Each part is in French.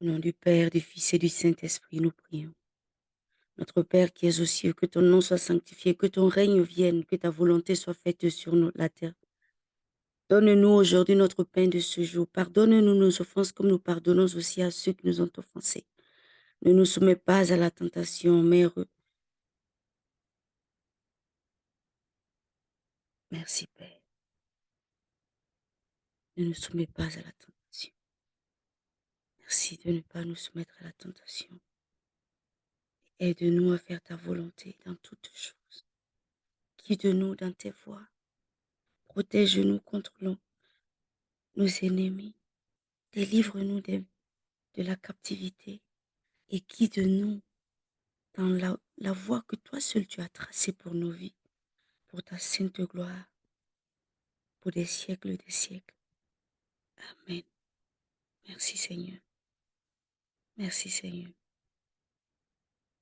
Au nom du Père, du Fils et du Saint-Esprit, nous prions. Notre Père qui es aux cieux, que ton nom soit sanctifié, que ton règne vienne, que ta volonté soit faite sur la terre. Donne-nous aujourd'hui notre pain de ce jour. Pardonne-nous nos offenses comme nous pardonnons aussi à ceux qui nous ont offensés. Ne nous soumets pas à la tentation, mais merci Père. Ne nous soumets pas à la tentation. Merci de ne pas nous soumettre à la tentation. Aide-nous à faire ta volonté dans toutes choses. Guide-nous dans tes voies. Protège-nous contre nos ennemis. Délivre-nous de la captivité et guide-nous dans la voie que toi seul tu as tracée pour nos vies, pour ta sainte gloire, pour des siècles des siècles. Amen. Merci Seigneur. Merci Seigneur.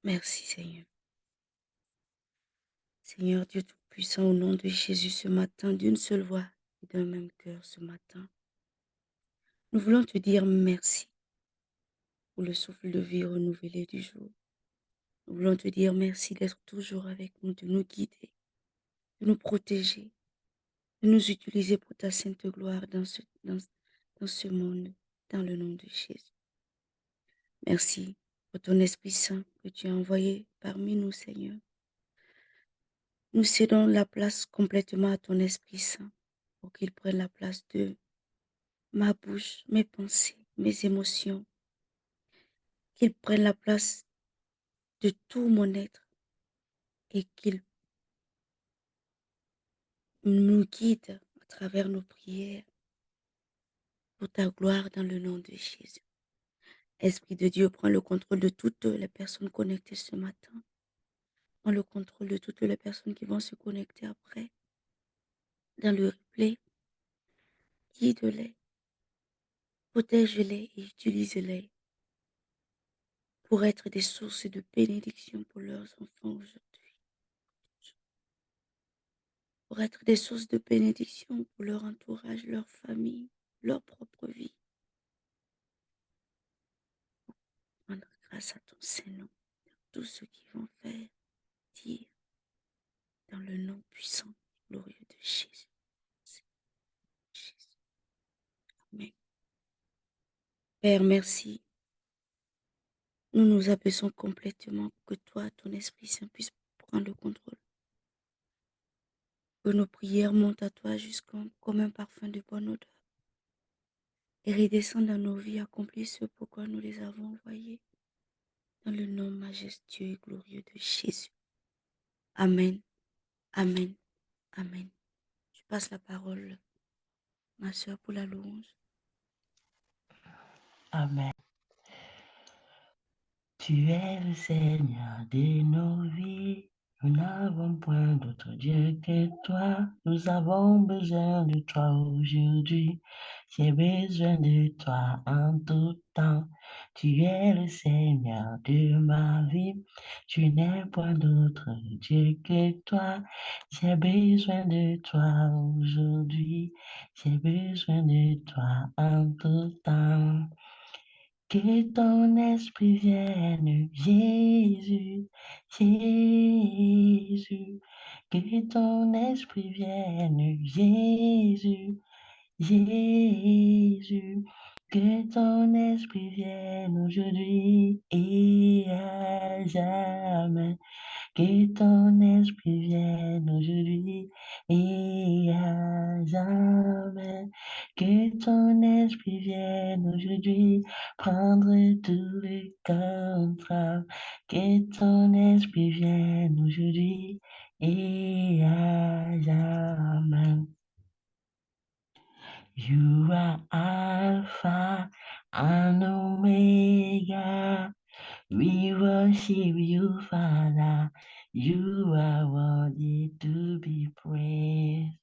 Merci Seigneur. Seigneur Dieu Tout-Puissant, au nom de Jésus ce matin, d'une seule voix et d'un même cœur ce matin, nous voulons te dire merci pour le souffle de vie renouvelé du jour. Nous voulons te dire merci d'être toujours avec nous, de nous guider, de nous protéger, de nous utiliser pour ta sainte gloire dans ce monde, dans le nom de Jésus. Merci pour ton Esprit Saint que tu as envoyé parmi nous, Seigneur. Nous cédons la place complètement à ton Esprit Saint pour qu'il prenne la place de ma bouche, mes pensées, mes émotions, qu'il prenne la place de tout mon être et qu'il nous guide à travers nos prières pour ta gloire dans le nom de Jésus. Esprit de Dieu, prends le contrôle de toutes les personnes connectées ce matin. Prends le contrôle de toutes les personnes qui vont se connecter après. Dans le replay, guide-les, protège-les et utilise-les pour être des sources de bénédiction pour leurs enfants aujourd'hui. Pour être des sources de bénédiction pour leur entourage, leur famille, leur propre vie. Rendre grâce à ton Saint-Nom dans tout ce qu'ils vont faire, dire, dans le nom puissant et glorieux de Jésus. Jésus. Amen. Père, merci. Nous nous abaissons complètement que toi, ton Esprit Saint, puisse prendre le contrôle. Que nos prières montent à toi comme un parfum de bonne odeur et redescendent dans nos vies, accomplissent ce pourquoi nous les avons envoyées. Dans le nom majestueux et glorieux de Jésus. Amen. Amen. Amen. Je passe la parole, ma soeur, pour la louange. Amen. Tu es le Seigneur de nos vies. Nous n'avons point d'autre Dieu que toi. Nous avons besoin de toi aujourd'hui. J'ai besoin de toi en tout temps. Tu es le Seigneur de ma vie. Tu n'es point d'autre Dieu que toi. J'ai besoin de toi aujourd'hui. J'ai besoin de toi en tout temps. Que ton esprit vienne, Jésus, Jésus. Que ton esprit vienne, Jésus, Jésus. Que ton esprit vienne aujourd'hui et à jamais. Que ton esprit vienne aujourd'hui et à jamais. Que ton esprit vienne aujourd'hui prendre tout le contrôle. Que ton esprit vienne aujourd'hui et à jamais. You are Alpha and Omega. We worship you, Father. You are worthy to be praised.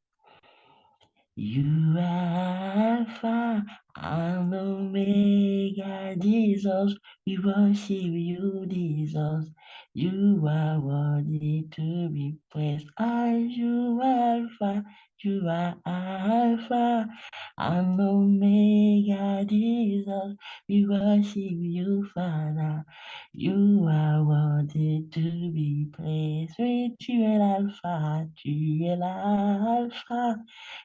You are Alpha and Omega, Jesus. We worship you, Jesus. You are worthy to be praised. You are Alpha. You are Alpha and Omega. God Jesus, we worship you, Father. You are worthy to be praised. Oui, tu es l'alpha, tu es l'alpha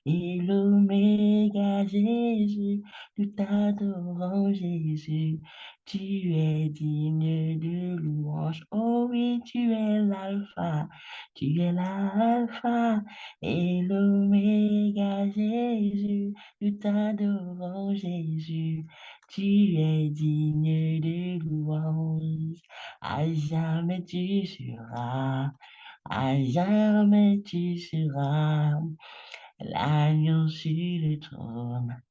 et l'oméga, Jésus. Nous t'adorons, Jésus. Tu es digne de louange. Oh oui, tu es l'alpha, tu es l'alpha et l'oméga, Jésus. Nous t'adorons, Jésus. Tu es digne de louange. À jamais tu seras, à jamais tu seras l'agneau sur le trône.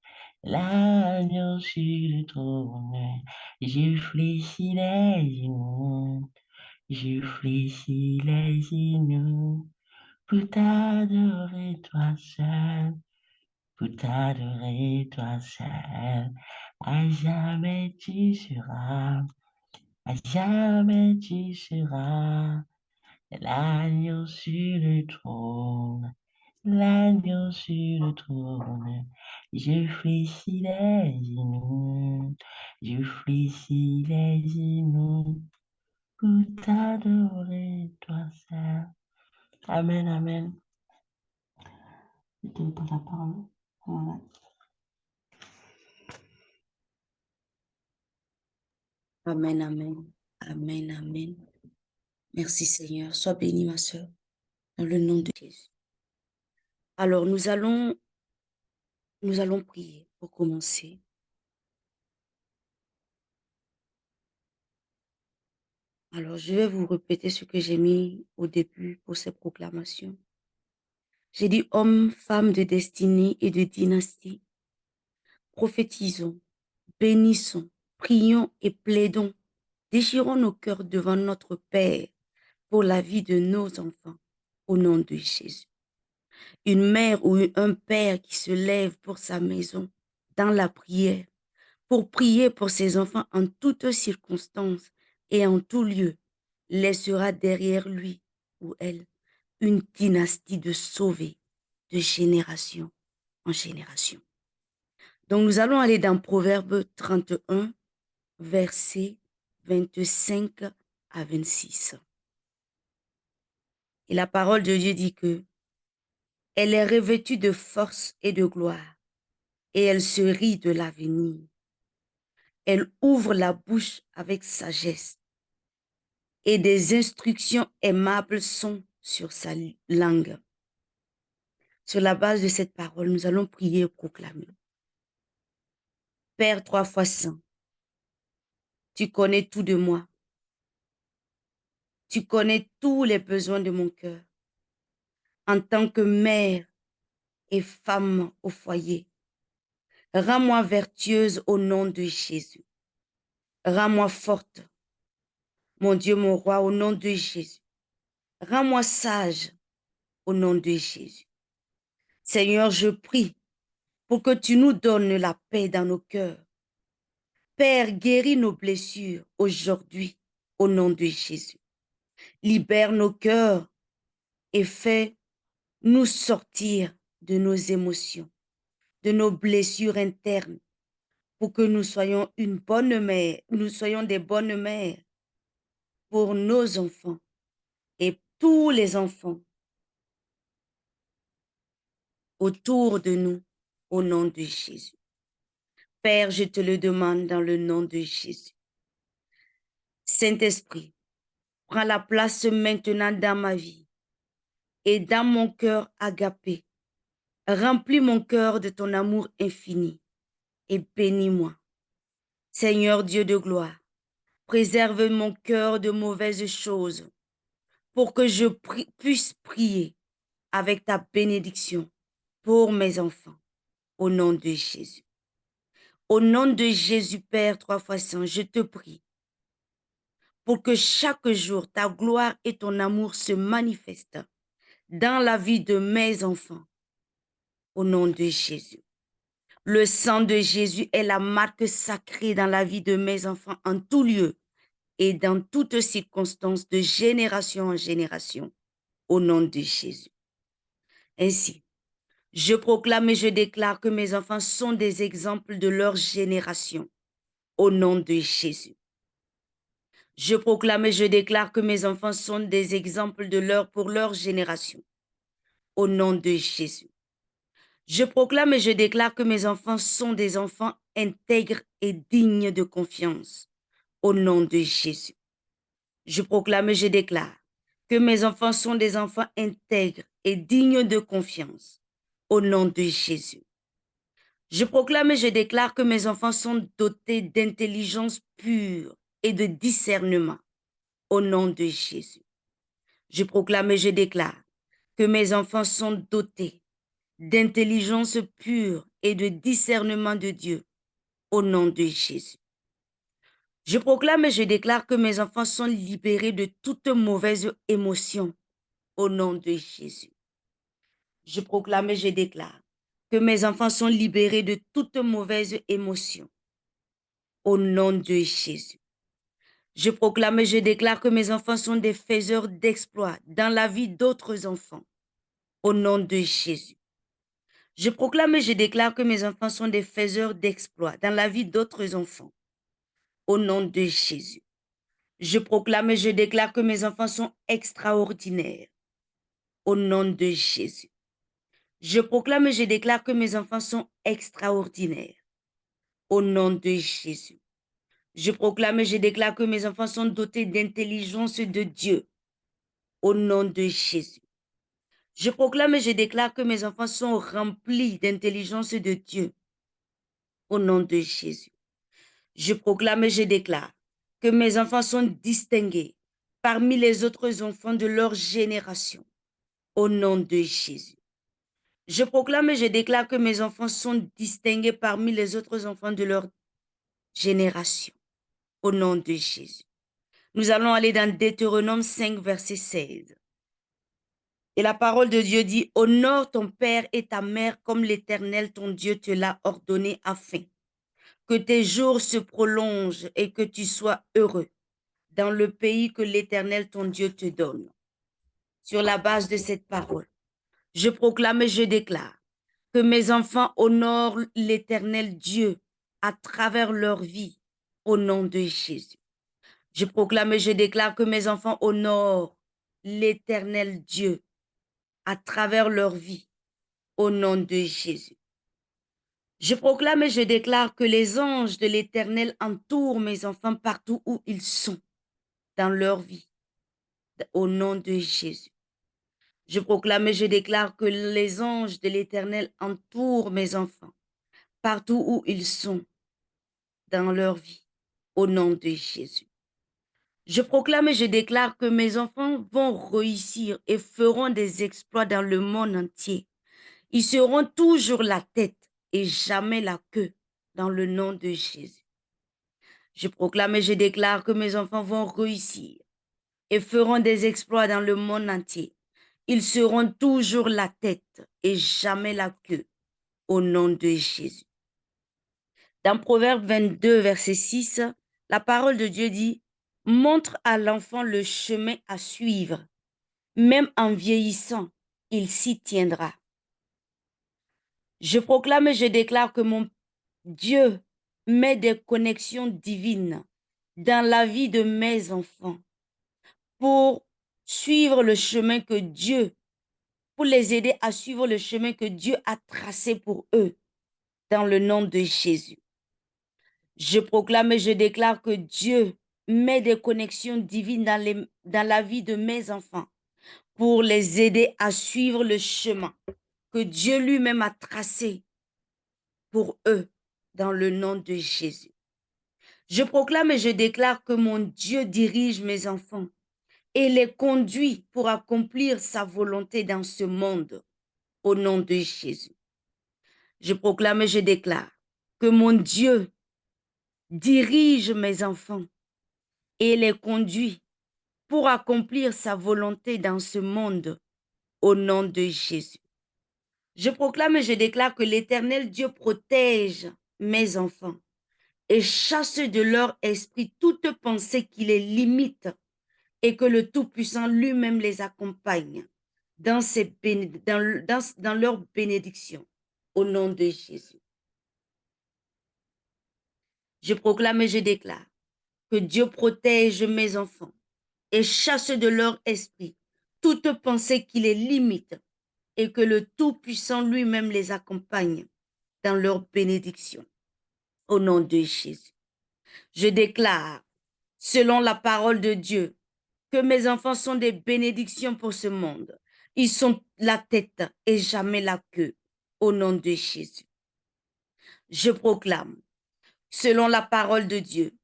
L'agneau sur le trône, je fléchis les genoux, je fléchis les genoux, pour t'adorer toi seul, pour t'adorer toi seul. À jamais tu seras, à jamais tu seras, l'agneau sur le trône. L'agneau sur le trône, je fléchis les genoux, je fléchis les genoux pour t'adorer, toi seul. Amen, amen. Je te prends la parole. Voilà. Amen, amen. Amen, amen. Merci Seigneur. Sois bénie, ma sœur, dans le nom de Jésus. Alors, nous allons prier pour commencer. Alors, je vais vous répéter ce que j'ai mis au début pour cette proclamation. J'ai dit hommes, femmes de destinée et de dynastie, prophétisons, bénissons, prions et plaidons, déchirons nos cœurs devant notre Père pour la vie de nos enfants, au nom de Jésus. Une mère ou un père qui se lève pour sa maison dans la prière, pour prier pour ses enfants en toutes circonstances et en tout lieu, laissera derrière lui ou elle une dynastie de sauvés de génération en génération. Donc nous allons aller dans Proverbe 31, versets 25 à 26. Et la parole de Dieu dit que elle est revêtue de force et de gloire, et elle se rit de l'avenir. Elle ouvre la bouche avec sagesse, et des instructions aimables sont sur sa langue. Sur la base de cette parole, nous allons prier et proclamer. Père 3 fois saint, tu connais tout de moi. Tu connais tous les besoins de mon cœur. En tant que mère et femme au foyer, rends-moi vertueuse au nom de Jésus. Rends-moi forte, mon Dieu, mon roi, au nom de Jésus. Rends-moi sage au nom de Jésus. Seigneur, je prie pour que tu nous donnes la paix dans nos cœurs. Père, guéris nos blessures aujourd'hui au nom de Jésus. Libère nos cœurs et fais-nous sortir de nos émotions, de nos blessures internes, pour que nous soyons une bonne mère, nous soyons des bonnes mères pour nos enfants et tous les enfants autour de nous au nom de Jésus. Père, je te le demande dans le nom de Jésus. Saint-Esprit, prends la place maintenant dans ma vie et dans mon cœur agapé. Remplis mon cœur de ton amour infini et bénis-moi. Seigneur Dieu de gloire, préserve mon cœur de mauvaises choses pour que je puisse prier avec ta bénédiction pour mes enfants. Au nom de Jésus. Au nom de Jésus, Père 3 fois saint, je te prie pour que chaque jour ta gloire et ton amour se manifestent dans la vie de mes enfants. Au nom de Jésus. Le sang de Jésus est la marque sacrée dans la vie de mes enfants en tout lieu et dans toutes circonstances de génération en génération. Au nom de Jésus. Ainsi, Je proclame et je déclare que mes enfants sont des exemples de leur génération. Au nom de Jésus. Je proclame et je déclare que mes enfants sont des exemples pour leur génération. Au nom de Jésus. Je proclame et je déclare que mes enfants sont des enfants intègres et dignes de confiance. Au nom de Jésus. Je proclame et je déclare que mes enfants sont des enfants intègres et dignes de confiance. Au nom de Jésus. Je proclame et je déclare que mes enfants sont dotés d'intelligence pure et de discernement. Au nom de Jésus. Je proclame et je déclare que mes enfants sont dotés d'intelligence pure et de discernement de Dieu. Au nom de Jésus. Je proclame et je déclare que mes enfants sont libérés de toute mauvaise émotion. Au nom de Jésus. Je proclame et je déclare que mes enfants sont libérés de toute mauvaise émotion. Au nom de Jésus. Je proclame et je déclare que mes enfants sont des faiseurs d'exploits dans la vie d'autres enfants. Au nom de Jésus. Je proclame et je déclare que mes enfants sont des faiseurs d'exploits dans la vie d'autres enfants. Au nom de Jésus. Je proclame et je déclare que mes enfants sont extraordinaires. Au nom de Jésus. Je proclame et je déclare que mes enfants sont extraordinaires. Au nom de Jésus. Je proclame et je déclare que mes enfants sont dotés d'intelligence de Dieu. Au nom de Jésus. Je proclame et je déclare que mes enfants sont remplis d'intelligence de Dieu. Au nom de Jésus. Je proclame et je déclare que mes enfants sont distingués parmi les autres enfants de leur génération. Au nom de Jésus. Je proclame et je déclare que mes enfants sont distingués parmi les autres enfants de leur génération. Au nom de Jésus. Nous allons aller dans Deutéronome 5, verset 16. Et la parole de Dieu dit, honore ton père et ta mère comme l'Éternel ton Dieu te l'a ordonné afin que tes jours se prolongent et que tu sois heureux dans le pays que l'Éternel ton Dieu te donne. Sur la base de cette parole, je proclame et je déclare que mes enfants honorent l'Éternel Dieu à travers leur vie au nom de Jésus. Je proclame et je déclare que mes enfants honorent l'Éternel Dieu à travers leur vie au nom de Jésus. Je proclame et je déclare que les anges de l'Éternel entourent mes enfants partout où ils sont dans leur vie au nom de Jésus. Je proclame et je déclare que les anges de l'Éternel entourent mes enfants partout où ils sont dans leur vie au nom de Jésus. Je proclame et je déclare que mes enfants vont réussir et feront des exploits dans le monde entier. Ils seront toujours la tête et jamais la queue dans le nom de Jésus. Je proclame et je déclare que mes enfants vont réussir et feront des exploits dans le monde entier. Ils seront toujours la tête et jamais la queue au nom de Jésus. Dans Proverbe 22, verset 6, la parole de Dieu dit, montre à l'enfant le chemin à suivre. Même en vieillissant, il s'y tiendra. Je proclame et je déclare que mon Dieu met des connexions divines dans la vie de mes enfants pour suivre le chemin que Dieu, pour les aider à suivre le chemin que Dieu a tracé pour eux dans le nom de Jésus. Je proclame et je déclare que Dieu met des connexions divines dans la vie de mes enfants pour les aider à suivre le chemin que Dieu lui-même a tracé pour eux dans le nom de Jésus. Je proclame et je déclare que mon Dieu dirige mes enfants et les conduit pour accomplir sa volonté dans ce monde au nom de Jésus. Je proclame et je déclare que mon Dieu dirige mes enfants et les conduit pour accomplir sa volonté dans ce monde au nom de Jésus. Je proclame et je déclare que l'Éternel Dieu protège mes enfants et chasse de leur esprit toute pensée qui les limite et que le Tout-Puissant lui-même les accompagne dans, dans leur bénédiction, au nom de Jésus. Je proclame et je déclare que Dieu protège mes enfants et chasse de leur esprit toute pensée qui les limite et que le Tout-Puissant lui-même les accompagne dans leur bénédiction. Au nom de Jésus. Je déclare, selon la parole de Dieu, que mes enfants sont des bénédictions pour ce monde. Ils sont la tête et jamais la queue. Au nom de Jésus. Je proclame, selon la parole de Dieu,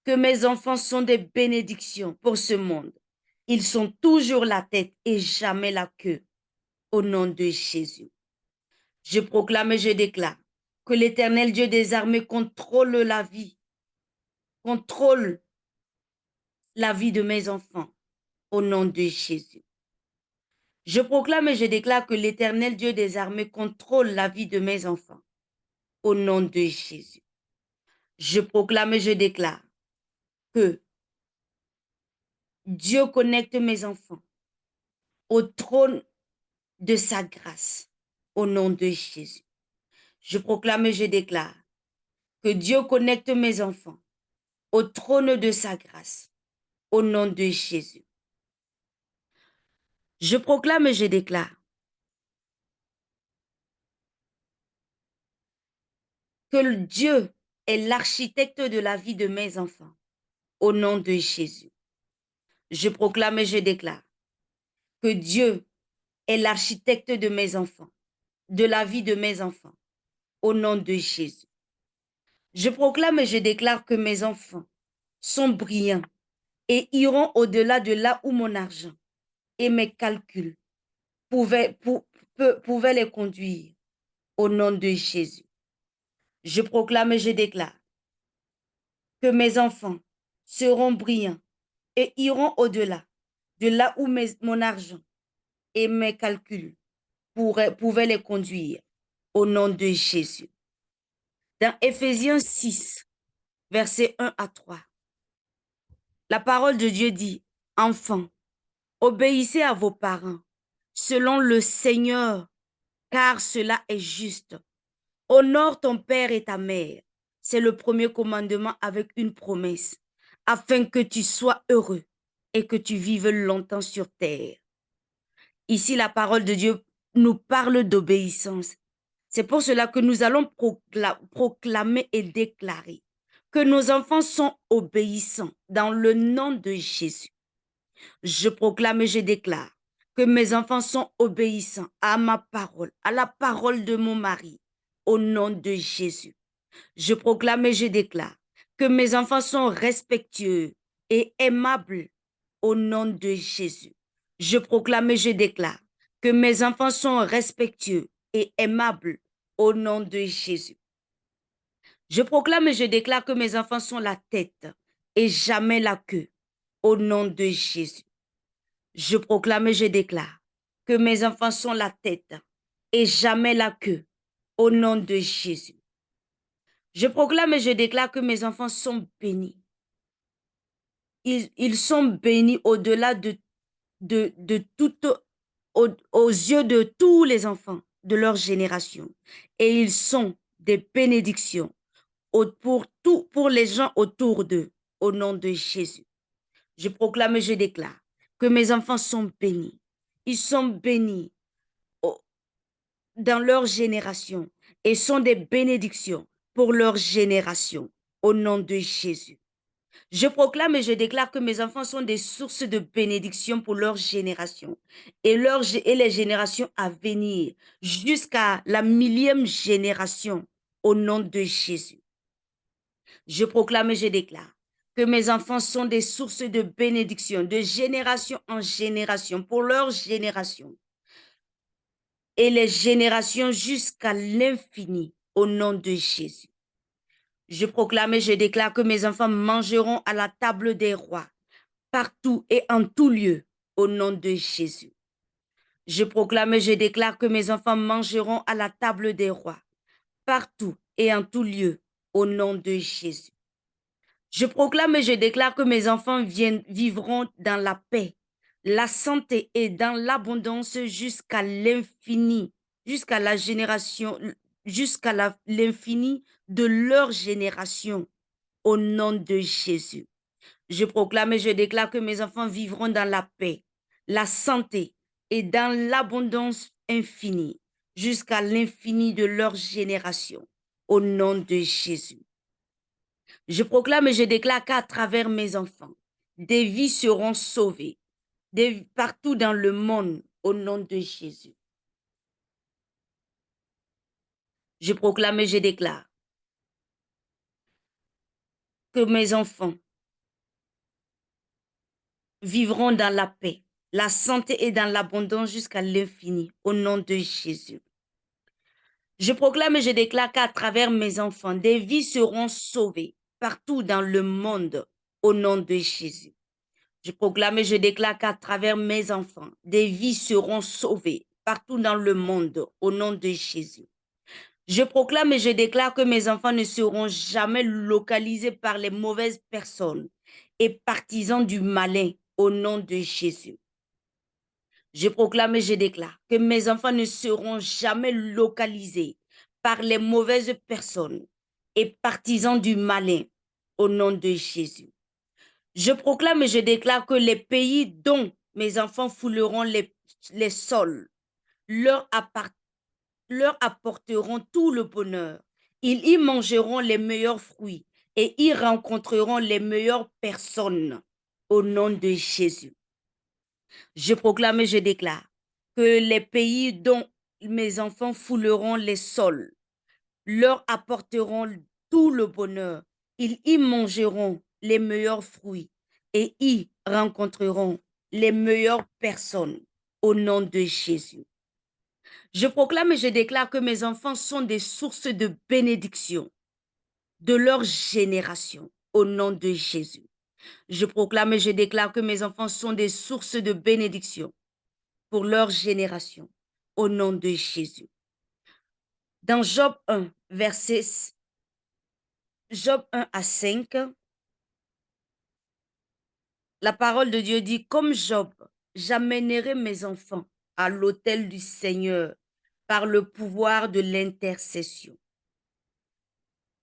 que mes enfants sont des bénédictions pour ce monde. Ils sont toujours la tête et jamais la queue. Au nom de Jésus. Je proclame et je déclare que l'Éternel Dieu des armées contrôle la vie de mes enfants, au nom de Jésus. Je proclame et je déclare que l'Éternel Dieu des armées contrôle la vie de mes enfants, au nom de Jésus. Je proclame et je déclare que Dieu connecte mes enfants au trône de sa grâce, au nom de Jésus. Je proclame et je déclare que Dieu connecte mes enfants au trône de sa grâce, au nom de Jésus. Je proclame et je déclare que Dieu est l'architecte de la vie de mes enfants, au nom de Jésus. Je proclame et je déclare que Dieu est l'architecte de mes enfants, de la vie de mes enfants, au nom de Jésus. Je proclame et je déclare que mes enfants sont brillants et iront au-delà de là où mon argent et mes calculs pouvaient les conduire, au nom de Jésus. Je proclame et je déclare que mes enfants seront brillants et iront au-delà de là où mon argent et mes calculs pouvaient les conduire, au nom de Jésus. Dans Éphésiens 6, versets 1 à 3, la parole de Dieu dit, « Enfants, obéissez à vos parents, selon le Seigneur, car cela est juste. Honore ton père et ta mère. » C'est le premier commandement avec une promesse, afin que tu sois heureux et que tu vives longtemps sur terre. Ici, la parole de Dieu nous parle d'obéissance. C'est pour cela que nous allons proclamer et déclarer que nos enfants sont obéissants dans le nom de Jésus. Je proclame et je déclare que mes enfants sont obéissants à ma parole, à la parole de mon mari, au nom de Jésus. Je proclame et je déclare que mes enfants sont respectueux et aimables au nom de Jésus. Je proclame et je déclare que mes enfants sont respectueux et aimables au nom de Jésus. Je proclame et je déclare que mes enfants sont la tête et jamais la queue au nom de Jésus. Je proclame et je déclare que mes enfants sont la tête et jamais la queue au nom de Jésus. Je proclame et je déclare que mes enfants sont bénis. Ils sont bénis au-delà de tout, aux yeux de tous les enfants de leur génération. Et ils sont des bénédictions pour les gens autour d'eux, au nom de Jésus. Je proclame et je déclare que mes enfants sont bénis. Ils sont bénis dans leur génération et sont des bénédictions pour leur génération, au nom de Jésus. Je proclame et je déclare que mes enfants sont des sources de bénédiction pour leur génération et les générations à venir jusqu'à la 1000e génération, au nom de Jésus. Je proclame et je déclare que mes enfants sont des sources de bénédiction de génération en génération pour leur génération et les générations jusqu'à l'infini, au nom de Jésus. Je proclame et je déclare que mes enfants mangeront à la table des rois, partout et en tout lieu, au nom de Jésus. Je proclame et je déclare que mes enfants mangeront à la table des rois, partout et en tout lieu, au nom de Jésus. Je proclame et je déclare que mes enfants vivront dans la paix, la santé et dans l'abondance jusqu'à l'infini, jusqu'à la génération, l'infini de leur génération, au nom de Jésus. Je proclame et je déclare que mes enfants vivront dans la paix, la santé et dans l'abondance infinie, jusqu'à l'infini de leur génération, au nom de Jésus. Je proclame et je déclare qu'à travers mes enfants, des vies seront sauvées, partout dans le monde, au nom de Jésus. Je proclame et je déclare que mes enfants vivront dans la paix, la santé et dans l'abondance jusqu'à l'infini, au nom de Jésus. Je proclame et je déclare qu'à travers mes enfants, des vies seront sauvées partout dans le monde, au nom de Jésus. Je proclame et je déclare qu'à travers mes enfants, des vies seront sauvées partout dans le monde, au nom de Jésus. Je proclame et je déclare que mes enfants ne seront jamais localisés par les mauvaises personnes et partisans du malin, au nom de Jésus. Je proclame et je déclare que mes enfants ne seront jamais localisés par les mauvaises personnes et partisans du malin, au nom de Jésus. Je proclame et je déclare que les pays dont mes enfants fouleront les sols leur, leur apporteront tout le bonheur. Ils y mangeront les meilleurs fruits et y rencontreront les meilleures personnes, au nom de Jésus. Je proclame et je déclare que les pays dont mes enfants fouleront les sols leur apporteront tout le bonheur. Ils y mangeront les meilleurs fruits et y rencontreront les meilleures personnes, au nom de Jésus. Je proclame et je déclare que mes enfants sont des sources de bénédiction de leur génération, au nom de Jésus. Je proclame et je déclare que mes enfants sont des sources de bénédiction pour leur génération, au nom de Jésus. Dans Job 1, Job 1 à 5, la parole de Dieu dit, comme Job, j'amènerai mes enfants à l'autel du Seigneur par le pouvoir de l'intercession.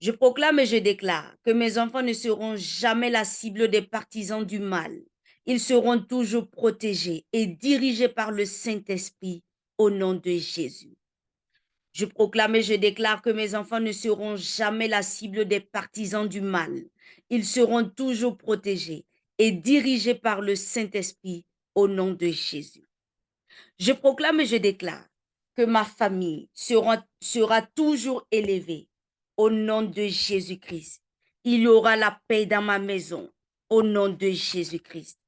Je proclame et je déclare que mes enfants ne seront jamais la cible des partisans du mal. Ils seront toujours protégés et dirigés par le Saint-Esprit, au nom de Jésus. Je proclame et je déclare que mes enfants ne seront jamais la cible des partisans du mal. Ils seront toujours protégés et dirigés par le Saint-Esprit, au nom de Jésus. Je proclame et je déclare que ma famille sera toujours élevée, au nom de Jésus-Christ. Il y aura la paix dans ma maison, au nom de Jésus-Christ.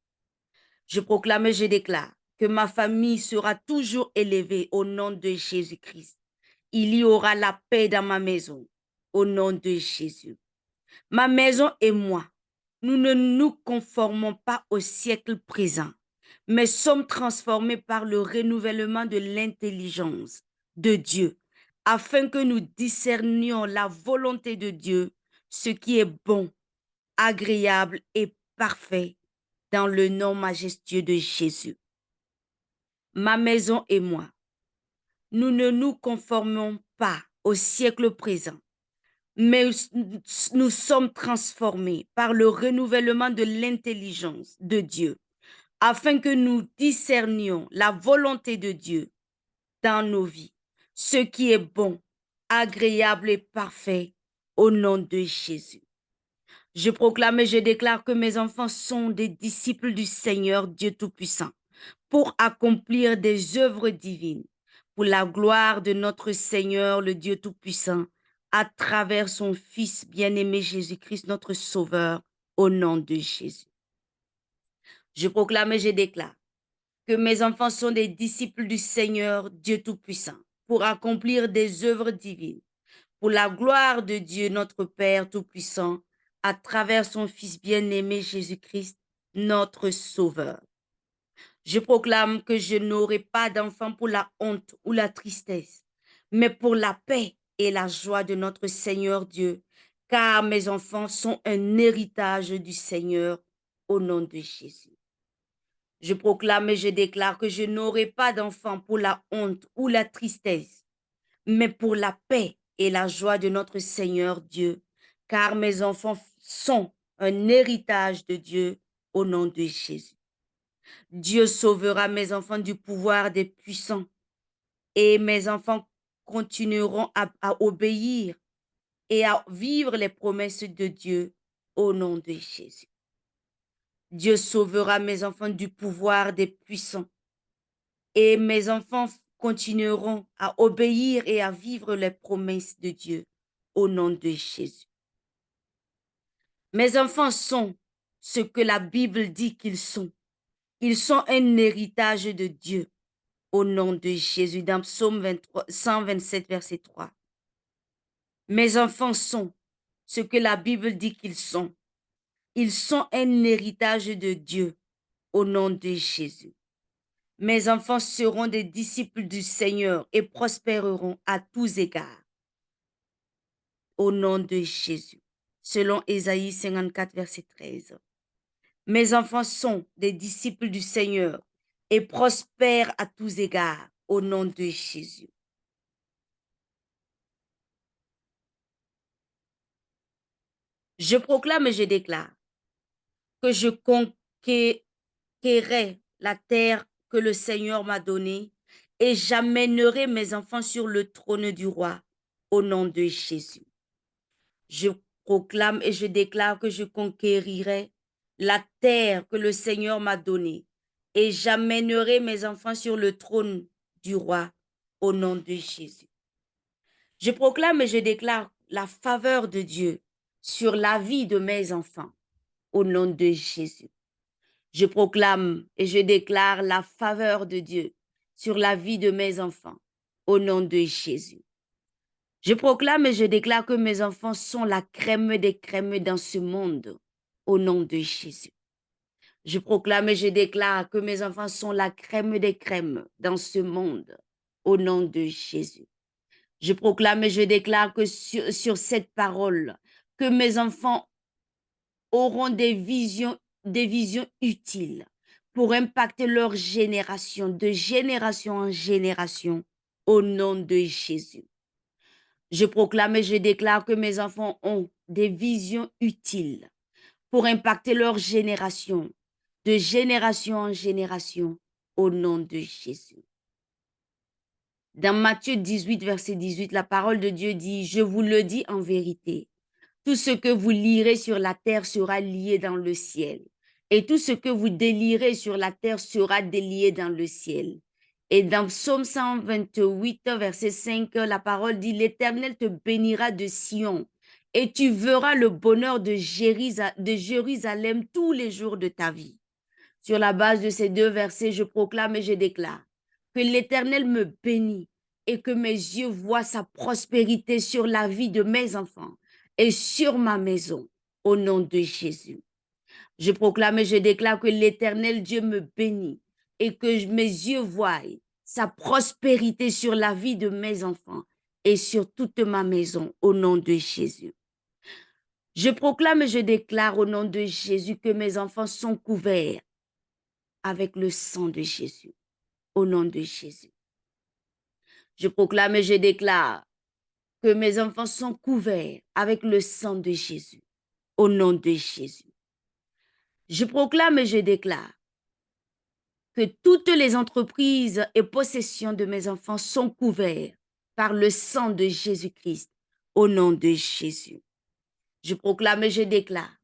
Je proclame et je déclare que ma famille sera toujours élevée, au nom de Jésus-Christ. Il y aura la paix dans ma maison, au nom de Jésus. Ma maison et moi, nous ne nous conformons pas au siècle présent, mais sommes transformés par le renouvellement de l'intelligence de Dieu, afin que nous discernions la volonté de Dieu, ce qui est bon, agréable et parfait, dans le nom majestueux de Jésus. Ma maison et moi, nous ne nous conformons pas au siècle présent, mais nous sommes transformés par le renouvellement de l'intelligence de Dieu, afin que nous discernions la volonté de Dieu dans nos vies, ce qui est bon, agréable et parfait, au nom de Jésus. Je proclame et je déclare que mes enfants sont des disciples du Seigneur Dieu Tout-Puissant pour accomplir des œuvres divines, pour la gloire de notre Seigneur, le Dieu Tout-Puissant, à travers son Fils bien-aimé Jésus-Christ, notre Sauveur, au nom de Jésus. Je proclame et je déclare que mes enfants sont des disciples du Seigneur, Dieu Tout-Puissant, pour accomplir des œuvres divines, pour la gloire de Dieu, notre Père Tout-Puissant, à travers son Fils bien-aimé Jésus-Christ, notre Sauveur. Je proclame que je n'aurai pas d'enfants pour la honte ou la tristesse, mais pour la paix et la joie de notre Seigneur Dieu, car mes enfants sont un héritage du Seigneur, au nom de Jésus. Je proclame et je déclare que je n'aurai pas d'enfant pour la honte ou la tristesse, mais pour la paix et la joie de notre Seigneur Dieu, car mes enfants sont un héritage de Dieu au nom de Jésus. Dieu sauvera mes enfants du pouvoir des puissants et mes enfants continueront à obéir et à vivre les promesses de Dieu au nom de Jésus. Dieu sauvera mes enfants du pouvoir des puissants et mes enfants continueront à obéir et à vivre les promesses de Dieu au nom de Jésus. Mes enfants sont ce que la Bible dit qu'ils sont. Ils sont un héritage de Dieu au nom de Jésus, dans Psaume 127, verset 3. Mes enfants sont ce que la Bible dit qu'ils sont. Ils sont un héritage de Dieu au nom de Jésus. Mes enfants seront des disciples du Seigneur et prospéreront à tous égards au nom de Jésus, selon Ésaïe 54, verset 13. Mes enfants sont des disciples du Seigneur et prospèrent à tous égards au nom de Jésus. Je proclame et je déclare que je conquérirai la terre que le Seigneur m'a donnée et j'amènerai mes enfants sur le trône du roi au nom de Jésus. Je proclame et je déclare que je conquérirai la terre que le Seigneur m'a donnée et j'amènerai mes enfants sur le trône du roi au nom de Jésus. Je proclame et je déclare la faveur de Dieu sur la vie de mes enfants au nom de Jésus. Je proclame et je déclare la faveur de Dieu sur la vie de mes enfants au nom de Jésus. Je proclame et je déclare que mes enfants sont la crème des crèmes dans ce monde au nom de Jésus. Je proclame et je déclare que mes enfants sont la crème des crèmes dans ce monde au nom de Jésus. Je proclame et je déclare que sur cette parole, que mes enfants auront des visions utiles pour impacter leur génération, de génération en génération, au nom de Jésus. Je proclame et je déclare que mes enfants ont des visions utiles pour impacter leur génération, de génération en génération, au nom de Jésus. Dans Matthieu 18, verset 18, la parole de Dieu dit, « Je vous le dis en vérité, tout ce que vous lirez sur la terre sera lié dans le ciel, et tout ce que vous délirez sur la terre sera délié dans le ciel. » Et dans Psaume 128, verset 5, la parole dit, « L'Éternel te bénira de Sion, et tu verras le bonheur de Jérusalem tous les jours de ta vie. » Sur la base de ces deux versets, je proclame et je déclare que l'Éternel me bénit et que mes yeux voient sa prospérité sur la vie de mes enfants et sur ma maison, au nom de Jésus. Je proclame et je déclare que l'Éternel Dieu me bénit et que mes yeux voient sa prospérité sur la vie de mes enfants et sur toute ma maison, au nom de Jésus. Je proclame et je déclare au nom de Jésus que mes enfants sont couverts avec le sang de Jésus, au nom de Jésus. Je proclame et je déclare que mes enfants sont couverts avec le sang de Jésus, au nom de Jésus. Je proclame et je déclare que toutes les entreprises et possessions de mes enfants sont couvertes par le sang de Jésus-Christ, au nom de Jésus. Je proclame et je déclare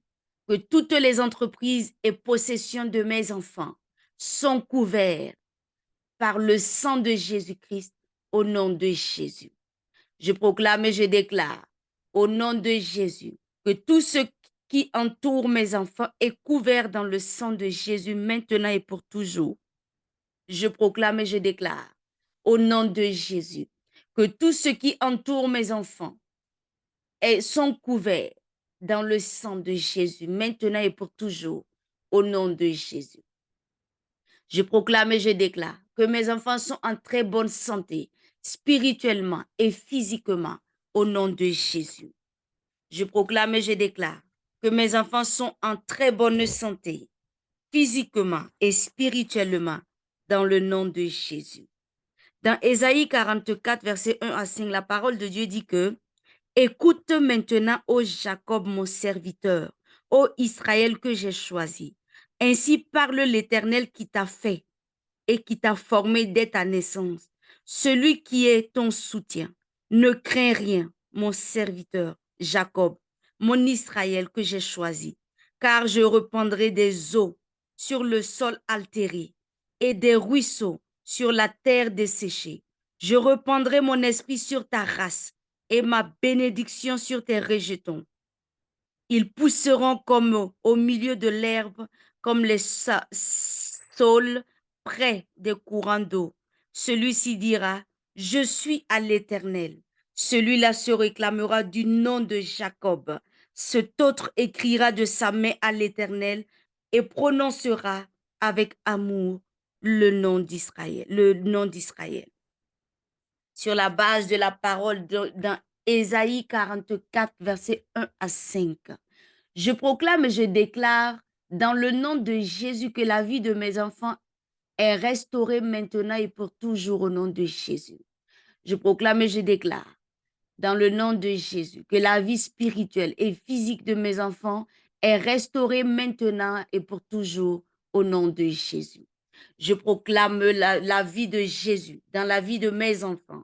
que toutes les entreprises et possessions de mes enfants sont couvertes par le sang de Jésus-Christ, au nom de Jésus. Je proclame et je déclare, au nom de Jésus, que tout ce qui entoure mes enfants est couvert dans le sang de Jésus maintenant et pour toujours. Je proclame et je déclare, au nom de Jésus, que tout ce qui entoure mes enfants sont couverts dans le sang de Jésus maintenant et pour toujours, au nom de Jésus. Je proclame et je déclare que mes enfants sont en très bonne santé, spirituellement et physiquement, au nom de Jésus. Je proclame et je déclare que mes enfants sont en très bonne santé, physiquement et spirituellement dans le nom de Jésus. Dans Ésaïe 44, versets 1 à 5, la parole de Dieu dit que « Écoute maintenant, ô Jacob, mon serviteur, ô Israël que j'ai choisi. Ainsi parle l'Éternel qui t'a fait et qui t'a formé dès ta naissance, celui qui est ton soutien. Ne crains rien, mon serviteur, Jacob, mon Israël que j'ai choisi, car je répandrai des eaux sur le sol altéré et des ruisseaux sur la terre desséchée. Je répandrai mon esprit sur ta race et ma bénédiction sur tes rejetons. Ils pousseront comme au milieu de l'herbe, comme les saules près des courants d'eau. Celui-ci dira, je suis à l'Éternel. Celui-là se réclamera du nom de Jacob. Cet autre écrira de sa main à l'Éternel et prononcera avec amour le nom d'Israël, Sur la base de la parole dans Ésaïe 44, versets 1 à 5. Je proclame et je déclare dans le nom de Jésus que la vie de mes enfants est restaurée maintenant et pour toujours au nom de Jésus. Je proclame et je déclare dans le nom de Jésus que la vie spirituelle et physique de mes enfants est restaurée maintenant et pour toujours au nom de Jésus. Je proclame la vie de Jésus dans la vie de mes enfants.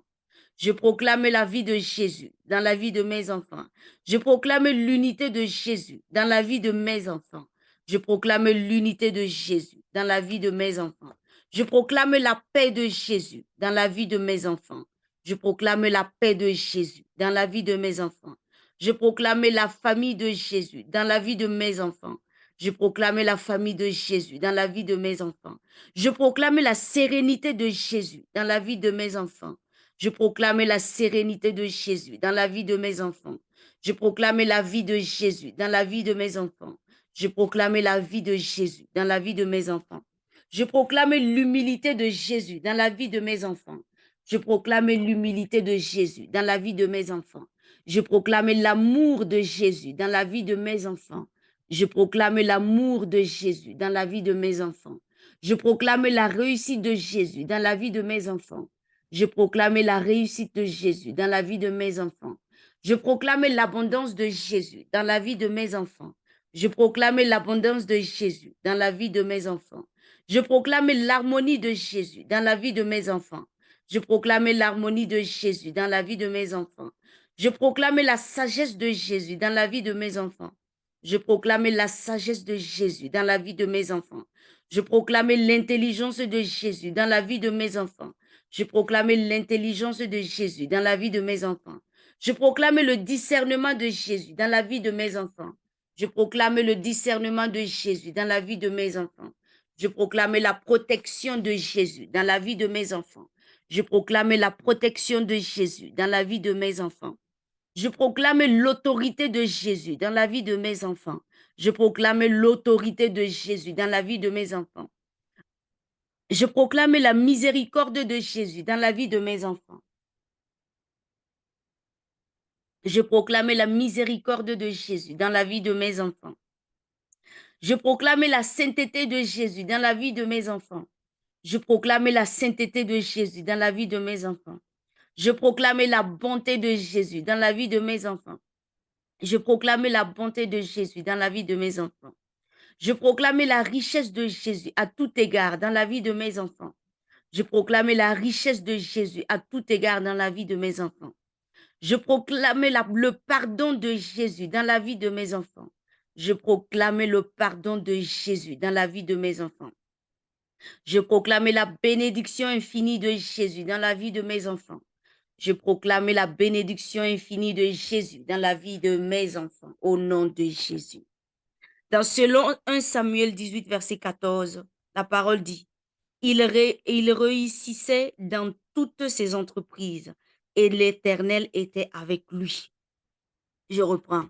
Je proclame la vie de Jésus dans la vie de mes enfants. Je proclame l'unité de Jésus dans la vie de mes enfants. Je proclame l'unité de Jésus dans la vie de mes enfants. Je proclame la paix de Jésus dans la vie de mes enfants. Je proclame la paix de Jésus dans la vie de mes enfants. Je proclame la famille de Jésus dans la vie de mes enfants. Je proclame la famille de Jésus dans la vie de mes enfants. Je proclame la sérénité de Jésus dans la vie de mes enfants. Je proclame la sérénité de Jésus dans la vie de mes enfants. Je proclame la vie de Jésus dans la vie de mes enfants. Je proclame la vie de Jésus dans la vie de mes enfants. Je proclame l'humilité de Jésus dans la vie de mes enfants. Je proclame l'humilité de Jésus dans la vie de mes enfants. Je proclame l'amour de Jésus dans la vie de mes enfants. Je proclame l'amour de Jésus dans la vie de mes enfants. Je proclame la réussite de Jésus dans la vie de mes enfants. Je proclame la réussite de Jésus dans la vie de mes enfants. Je proclame l'abondance de Jésus dans la vie de mes enfants. Je proclame l'abondance de Jésus dans la vie de mes enfants. Je proclame l'harmonie de Jésus dans la vie de mes enfants. Je proclame l'harmonie de Jésus dans la vie de mes enfants. Je proclame la sagesse de Jésus dans la vie de mes enfants. Je proclame la sagesse de Jésus dans la vie de mes enfants. Je proclame l'intelligence de Jésus dans la vie de mes enfants. Je proclame l'intelligence de Jésus dans la vie de mes enfants. Je proclame le discernement de Jésus dans la vie de mes enfants. Je proclame le discernement de Jésus dans la vie de mes enfants. Je proclame la protection de Jésus dans la vie de mes enfants. Je proclame la protection de Jésus dans la vie de mes enfants. Je proclame l'autorité de Jésus dans la vie de mes enfants. Je proclame l'autorité de Jésus dans la vie de mes enfants. Je proclame la miséricorde de Jésus dans la vie de mes enfants. Je proclame la miséricorde de Jésus dans la vie de mes enfants. Je proclame la sainteté de Jésus dans la vie de mes enfants. Je proclame la sainteté de Jésus dans la vie de mes enfants. Je proclame la bonté de Jésus dans la vie de mes enfants. Je proclame la bonté de Jésus dans la vie de mes enfants. Je proclame la richesse de Jésus à tout égard dans la vie de mes enfants. Je proclame la richesse de Jésus à tout égard dans la vie de mes enfants. Je proclame le pardon de Jésus dans la vie de mes enfants. Je proclame le pardon de Jésus dans la vie de mes enfants. Je proclame la bénédiction infinie de Jésus dans la vie de mes enfants. Je proclame la bénédiction infinie de Jésus dans la vie de mes enfants, au nom de Jésus. Dans selon 1 Samuel 18, verset 14, la parole dit, il réussissait dans toutes ses entreprises et l'Éternel était avec lui. Je reprends.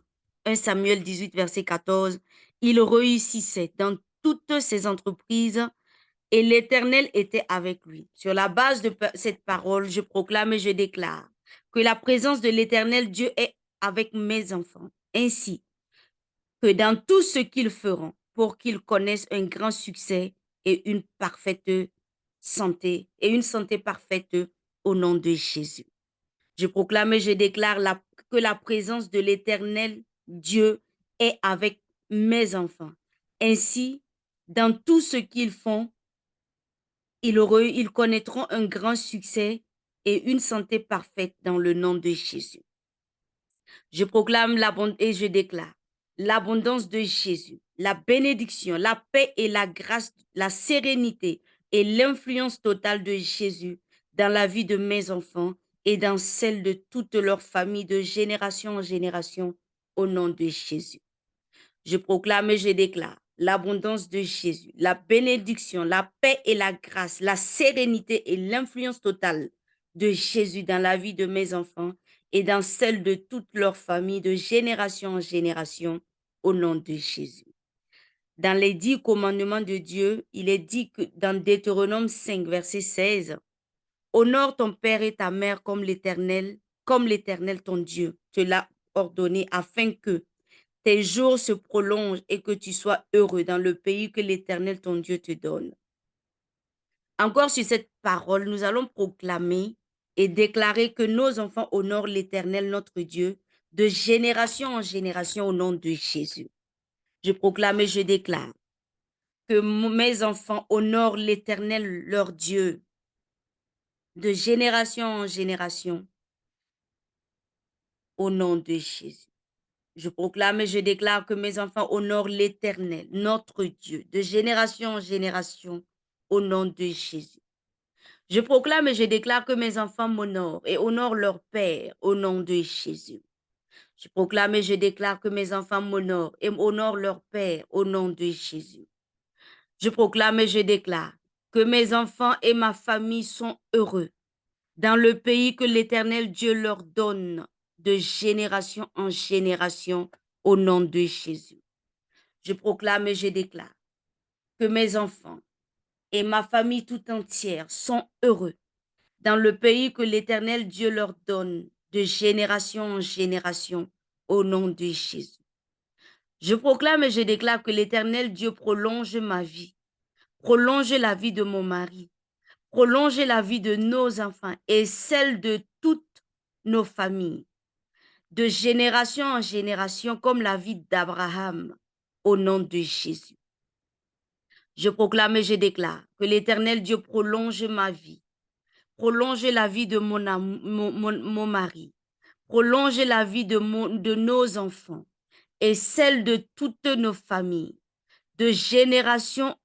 1 Samuel 18, verset 14, il réussissait dans toutes ses entreprises et l'Éternel était avec lui. Sur la base de cette parole, je proclame et je déclare que la présence de l'Éternel Dieu est avec mes enfants, ainsi que dans tout ce qu'ils feront pour qu'ils connaissent un grand succès et une parfaite santé, et une santé parfaite au nom de Jésus. Je proclame et je déclare que la présence de l'Éternel Dieu est avec mes enfants. Ainsi, dans tout ce qu'ils font, ils connaîtront un grand succès et une santé parfaite dans le nom de Jésus. Je proclame l'abondance et je déclare l'abondance de Jésus, la bénédiction, la paix et la grâce, la sérénité et l'influence totale de Jésus dans la vie de mes enfants et dans celle de toute leur famille de génération en génération au nom de Jésus. Je proclame et je déclare l'abondance de Jésus, la bénédiction, la paix et la grâce, la sérénité et l'influence totale de Jésus dans la vie de mes enfants et dans celle de toute leur famille de génération en génération au nom de Jésus. Dans les 10 commandements de Dieu, il est dit que dans Deutéronome 5, verset 16, honore ton père et ta mère comme l'Éternel ton Dieu te l'a ordonné afin que tes jours se prolongent et que tu sois heureux dans le pays que l'Éternel ton Dieu te donne. Encore sur cette parole, nous allons proclamer et déclarer que nos enfants honorent l'Éternel notre Dieu de génération en génération au nom de Jésus. Je proclame et je déclare que mes enfants honorent l'Éternel leur Dieu de génération en génération au nom de Jésus. Je proclame et je déclare que mes enfants honorent l'Éternel, notre Dieu, de génération en génération, au nom de Jésus. Je proclame et je déclare que mes enfants m'honorent et honorent leur Père, au nom de Jésus. Je proclame et je déclare que mes enfants m'honorent et honorent leur Père, au nom de Jésus. Je proclame et je déclare que mes enfants et ma famille sont heureux dans le pays que l'Éternel Dieu leur donne de génération en génération au nom de Jésus. Je proclame et je déclare que mes enfants et ma famille tout entière sont heureux dans le pays que l'Éternel Dieu leur donne de génération en génération au nom de Jésus. Je proclame et je déclare que l'Éternel Dieu prolonge ma vie, prolonge la vie de mon mari, prolonge la vie de nos enfants et celle de toutes nos familles, de génération en génération, comme la vie d'Abraham, au nom de Jésus. Je proclame et je déclare que l'Éternel Dieu prolonge ma vie, prolonge la vie de mon mari, prolonge la vie de nos enfants et celle de toutes nos familles, de génération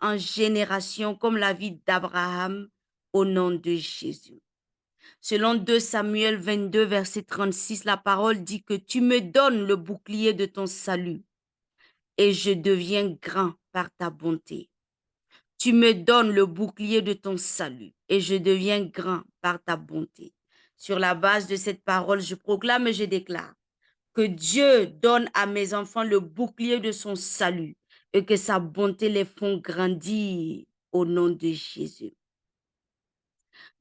en génération, comme la vie d'Abraham, au nom de Jésus. Selon 2 Samuel 22, verset 36, la parole dit que tu me donnes le bouclier de ton salut et je deviens grand par ta bonté. Tu me donnes le bouclier de ton salut et je deviens grand par ta bonté. Sur la base de cette parole, je proclame et je déclare que Dieu donne à mes enfants le bouclier de son salut et que sa bonté les font grandir au nom de Jésus.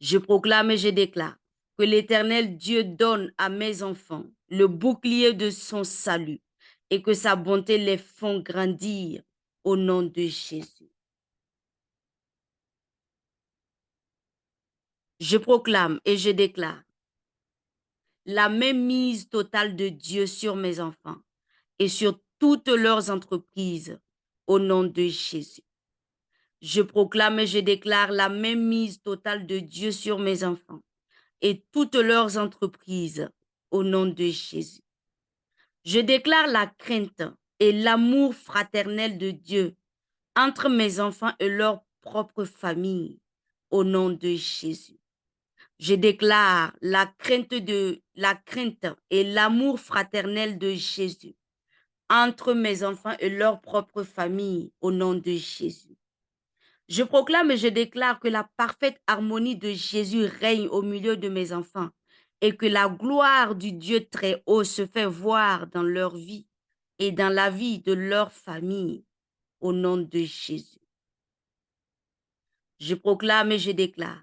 Je proclame et je déclare que l'Éternel Dieu donne à mes enfants le bouclier de son salut et que sa bonté les font grandir au nom de Jésus. Je proclame et je déclare la mainmise totale de Dieu sur mes enfants et sur toutes leurs entreprises au nom de Jésus. Je proclame et je déclare la mainmise totale de Dieu sur mes enfants et toutes leurs entreprises au nom de Jésus. Je déclare la crainte et l'amour fraternel de Dieu entre mes enfants et leur propre famille au nom de Jésus. Je déclare la crainte et l'amour fraternel de Jésus entre mes enfants et leur propre famille au nom de Jésus. Je proclame et je déclare que la parfaite harmonie de Jésus règne au milieu de mes enfants et que la gloire du Dieu très haut se fait voir dans leur vie et dans la vie de leur famille au nom de Jésus. Je proclame et je déclare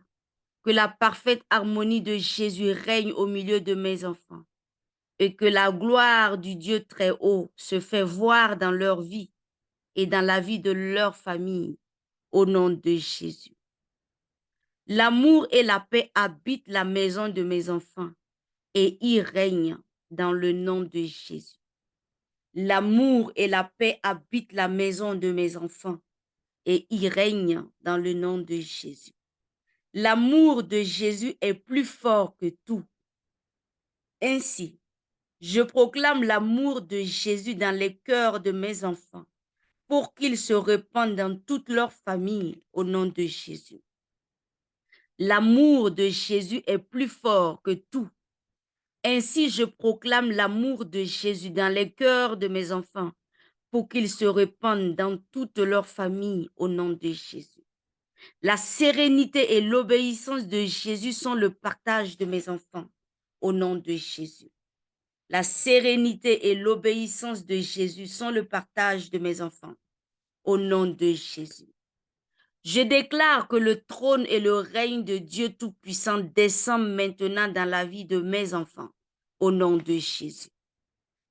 que la parfaite harmonie de Jésus règne au milieu de mes enfants et que la gloire du Dieu très haut se fait voir dans leur vie et dans la vie de leur famille, au nom de Jésus. L'amour et la paix habitent la maison de mes enfants et y règnent dans le nom de Jésus. L'amour et la paix habitent la maison de mes enfants et y règnent dans le nom de Jésus. L'amour de Jésus est plus fort que tout. Ainsi, je proclame l'amour de Jésus dans les cœurs de mes enfants pour qu'ils se répandent dans toute leur famille au nom de Jésus. L'amour de Jésus est plus fort que tout. Ainsi, je proclame l'amour de Jésus dans les cœurs de mes enfants pour qu'ils se répandent dans toute leur famille au nom de Jésus. La sérénité et l'obéissance de Jésus sont le partage de mes enfants au nom de Jésus. La sérénité et l'obéissance de Jésus sont le partage de mes enfants au nom de Jésus. Je déclare que le trône et le règne de Dieu Tout-Puissant descendent maintenant dans la vie de mes enfants au nom de Jésus.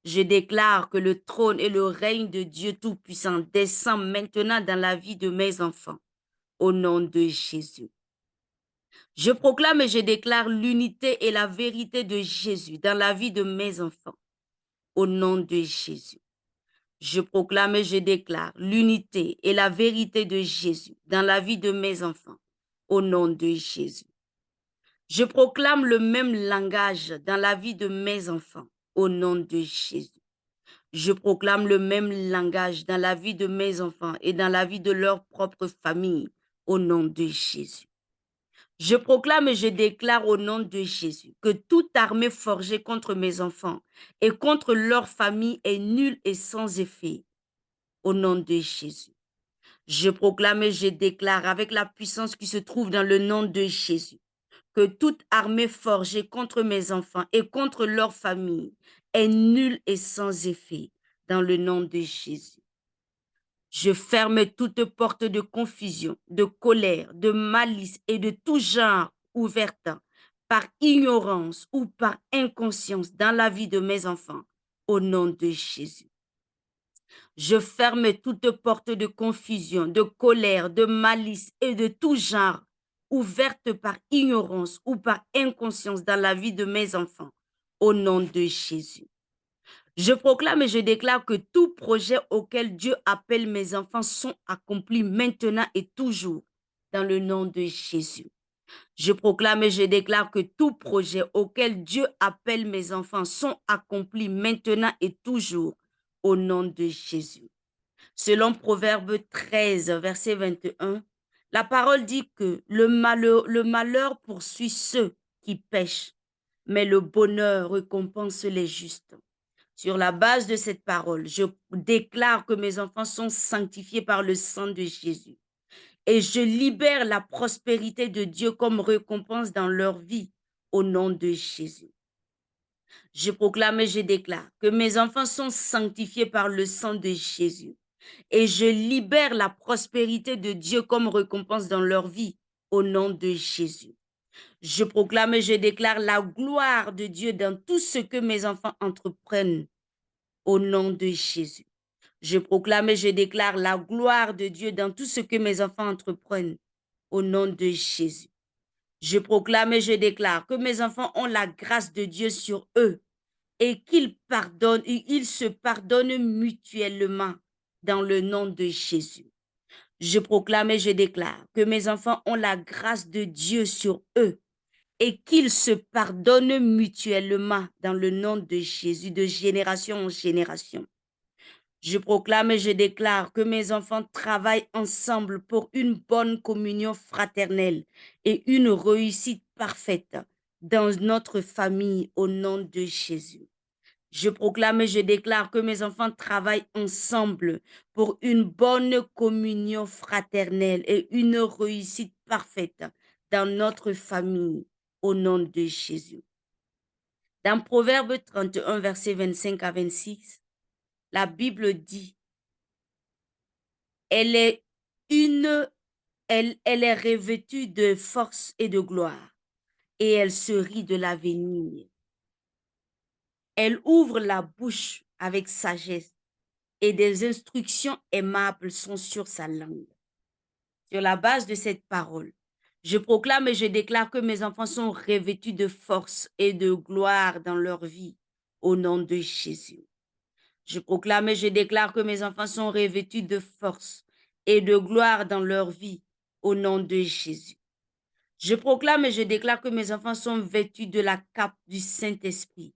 Je déclare que le trône et le règne de Dieu Tout-Puissant descendent maintenant dans la vie de mes enfants au nom de Jésus. Je proclame et je déclare l'unité et la vérité de Jésus dans la vie de mes enfants au nom de Jésus. Je proclame et je déclare l'unité et la vérité de Jésus dans la vie de mes enfants au nom de Jésus. Je proclame le même langage dans la vie de mes enfants au nom de Jésus. Je proclame le même langage dans la vie de mes enfants et dans la vie de leur propre famille au nom de Jésus. Je proclame et je déclare au nom de Jésus que toute armée forgée contre mes enfants et contre leur famille est nulle et sans effet au nom de Jésus. Je proclame et je déclare avec la puissance qui se trouve dans le nom de Jésus que toute armée forgée contre mes enfants et contre leur famille est nulle et sans effet dans le nom de Jésus. Je ferme toute porte de confusion, de colère, de malice et de tout genre ouverte par ignorance ou par inconscience dans la vie de mes enfants au nom de Jésus. Je ferme toute porte de confusion, de colère, de malice et de tout genre ouverte par ignorance ou par inconscience dans la vie de mes enfants au nom de Jésus. Je proclame et je déclare que tout projet auquel Dieu appelle mes enfants sont accomplis maintenant et toujours dans le nom de Jésus. Je proclame et je déclare que tout projet auquel Dieu appelle mes enfants sont accomplis maintenant et toujours au nom de Jésus. Selon Proverbe 13, verset 21, la parole dit que le malheur poursuit ceux qui pêchent, mais le bonheur récompense les justes. Sur la base de cette parole, je déclare que mes enfants sont sanctifiés par le sang de Jésus. Et je libère la prospérité de Dieu comme récompense dans leur vie au nom de Jésus. Je proclame et je déclare que mes enfants sont sanctifiés par le sang de Jésus. Et je libère la prospérité de Dieu comme récompense dans leur vie au nom de Jésus. Je proclame et je déclare la gloire de Dieu dans tout ce que mes enfants entreprennent au nom de Jésus. Je proclame et je déclare la gloire de Dieu dans tout ce que mes enfants entreprennent au nom de Jésus. Je proclame et je déclare que mes enfants ont la grâce de Dieu sur eux et qu'ils pardonnent et ils se pardonnent mutuellement dans le nom de Jésus. Je proclame et je déclare que mes enfants ont la grâce de Dieu sur eux et qu'ils se pardonnent mutuellement dans le nom de Jésus, de génération en génération. Je proclame et je déclare que mes enfants travaillent ensemble pour une bonne communion fraternelle et une réussite parfaite dans notre famille au nom de Jésus. Je proclame et je déclare que mes enfants travaillent ensemble pour une bonne communion fraternelle et une réussite parfaite dans notre famille au nom de Jésus. Dans Proverbe 31, versets 25 à 26, la Bible dit, elle est revêtue de force et de gloire et elle se rit de l'avenir. Elle ouvre la bouche avec sagesse et des instructions aimables sont sur sa langue. Sur la base de cette parole, je proclame et je déclare que mes enfants sont revêtus de force et de gloire dans leur vie, au nom de Jésus. Je proclame et je déclare que mes enfants sont revêtus de force et de gloire dans leur vie, au nom de Jésus. Je proclame et je déclare que mes enfants sont vêtus de la cape du Saint-Esprit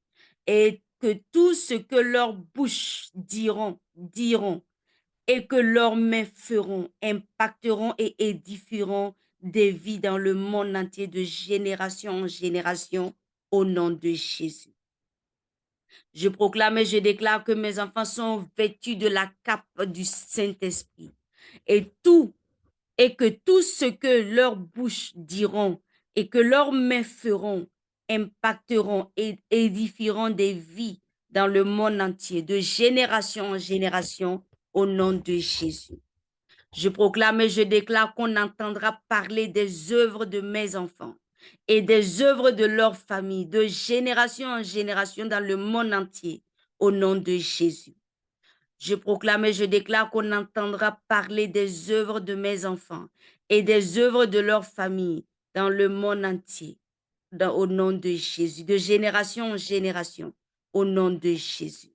et que tout ce que leurs bouches diront et que leurs mains feront impacteront et édifieront des vies dans le monde entier de génération en génération, au nom de Jésus. Je proclame et je déclare que mes enfants sont vêtus de la cape du Saint-Esprit et que tout ce que leurs bouches diront et que leurs mains feront impacteront et édifieront des vies dans le monde entier, de génération en génération, au nom de Jésus. Je proclame et je déclare qu'on entendra parler des œuvres de mes enfants et des œuvres de leur famille, de génération en génération dans le monde entier, au nom de Jésus. Je proclame et je déclare qu'on entendra parler des œuvres de mes enfants et des œuvres de leur famille dans le monde entier, au nom de Jésus, de génération en génération, au nom de Jésus.